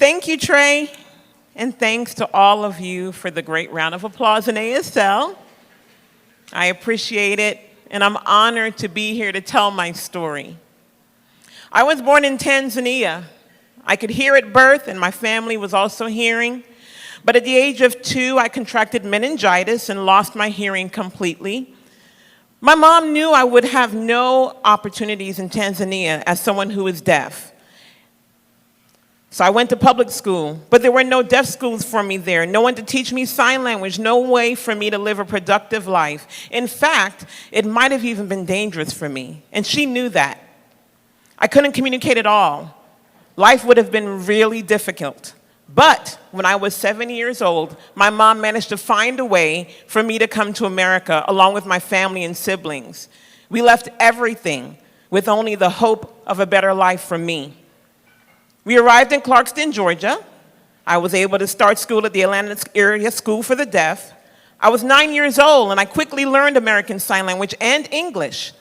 Thank you, Trey, and thanks to all of you for the great round of applause in ASL. I appreciate it, and I'm honored to be here to tell my story. I was born in Tanzania. I could hear at birth, and my family was also hearing. But at the age of 2, I contracted meningitis and lost my hearing completely. My mom knew I would have no opportunities in Tanzania as someone who is deaf. So I went to public school, but there were no deaf schools for me there, no one to teach me sign language, no way for me to live a productive life. In fact, it might have even been dangerous for me, and she knew that. I couldn't communicate at all. Life would have been really difficult. But when I was 7 years old, my mom managed to find a way for me to come to America along with my family and siblings. We left everything with only the hope of a better life for me. We arrived in Clarkston, Georgia. I was able to start school at the Atlanta Area School for the Deaf. I was 9 years old, and I quickly learned American Sign Language and English.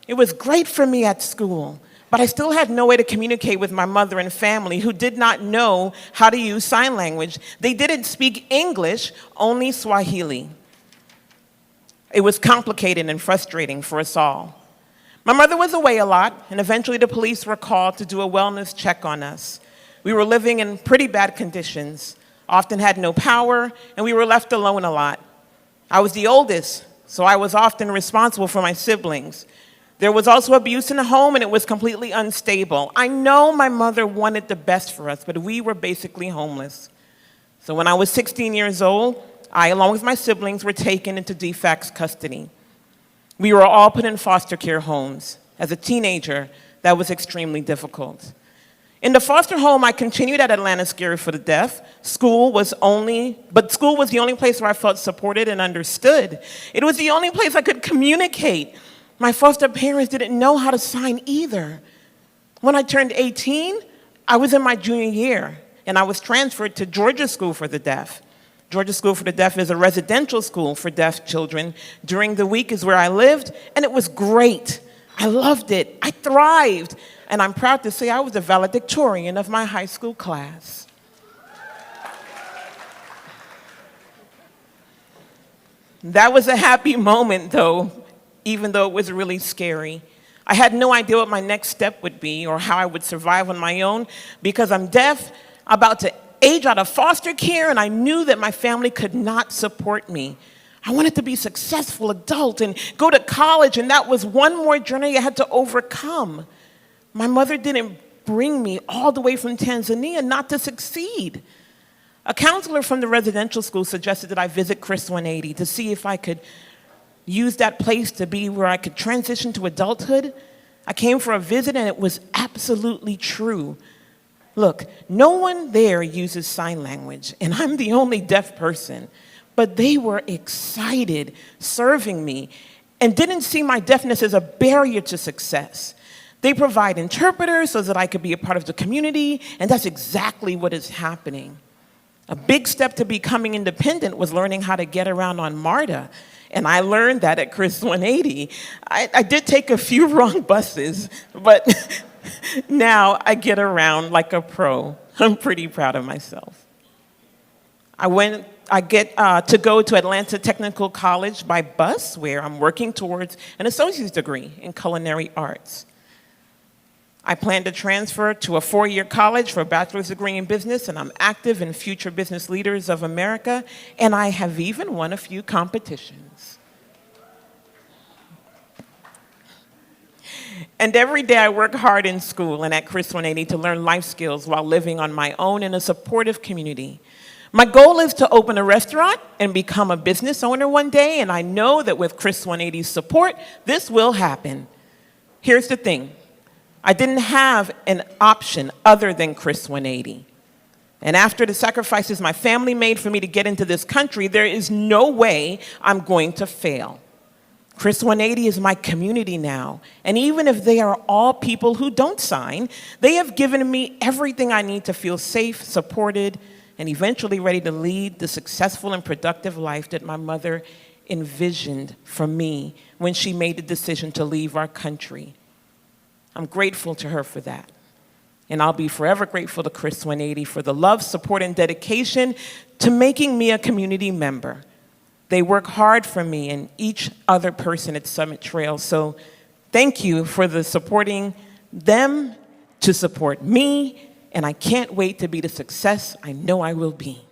It was great for me at school, but I still had no way to communicate with my mother and family who did not know how to use sign language. They didn't speak English, only Swahili. It was complicated and frustrating for us all. My mother was away a lot, and eventually the police were called to do a wellness check on us. We were living in pretty bad conditions, often had no power, and we were left alone a lot. I was the oldest, so I was often responsible for my siblings. There was also abuse in the home, and it was completely unstable. I know my mother wanted the best for us, but we were basically homeless. So when I was 16 years old, I, along with my siblings, were taken into de facto custody. We were all put in foster care homes. As a teenager, that was extremely difficult. In the foster home, I continued at Atlanta Area for the Deaf. School was the only place where I felt supported and understood. It was the only place I could communicate. My foster parents didn't know how to sign either. When I turned 18, I was in my junior year, and I was transferred to Georgia School for the Deaf. Georgia School for the Deaf is a residential school for deaf children. During the week is where I lived, and it was great. I loved it. I thrived. And I'm proud to say I was the valedictorian of my high school class. That was a happy moment, though, even though it was really scary. I had no idea what my next step would be or how I would survive on my own because I'm deaf, about to age out of foster care, and I knew that my family could not support me. I wanted to be a successful adult and go to college, and that was one more journey I had to overcome. My mother didn't bring me all the way from Tanzania not to succeed. A counselor from the residential school suggested that I visit Chris 180 to see if I could use that place to be where I could transition to adulthood. I came for a visit, and it was absolutely true. Look, no one there uses sign language, and I'm the only deaf person. But they were excited serving me and didn't see my deafness as a barrier to success. They provide interpreters so that I could be a part of the community, and that's exactly what is happening. A big step to becoming independent was learning how to get around on MARTA, and I learned that at Chris 180. I did take a few wrong buses, but now I get around like a pro. I'm pretty proud of myself. I get to go to Atlanta Technical College by bus, where I'm working towards an associate's degree in culinary arts. I plan to transfer to a 4-year college for a bachelor's degree in business, and I'm active in Future Business Leaders of America, and I have even won a few competitions. And every day I work hard in school and at Chris 180 to learn life skills while living on my own in a supportive community. My goal is to open a restaurant and become a business owner one day, and I know that with Chris 180's support, this will happen. Here's the thing. I didn't have an option other than Chris 180. And after the sacrifices my family made for me to get into this country, there is no way I'm going to fail. Chris 180 is my community now, and even if they are all people who don't sign, they have given me everything I need to feel safe, supported, and eventually ready to lead the successful and productive life that my mother envisioned for me when she made the decision to leave our country. I'm grateful to her for that. And I'll be forever grateful to Chris 180 for the love, support, and dedication to making me a community member. They work hard for me and each other person at Summit Trail. So thank you for the supporting them to support me, and I can't wait to be the success I know I will be.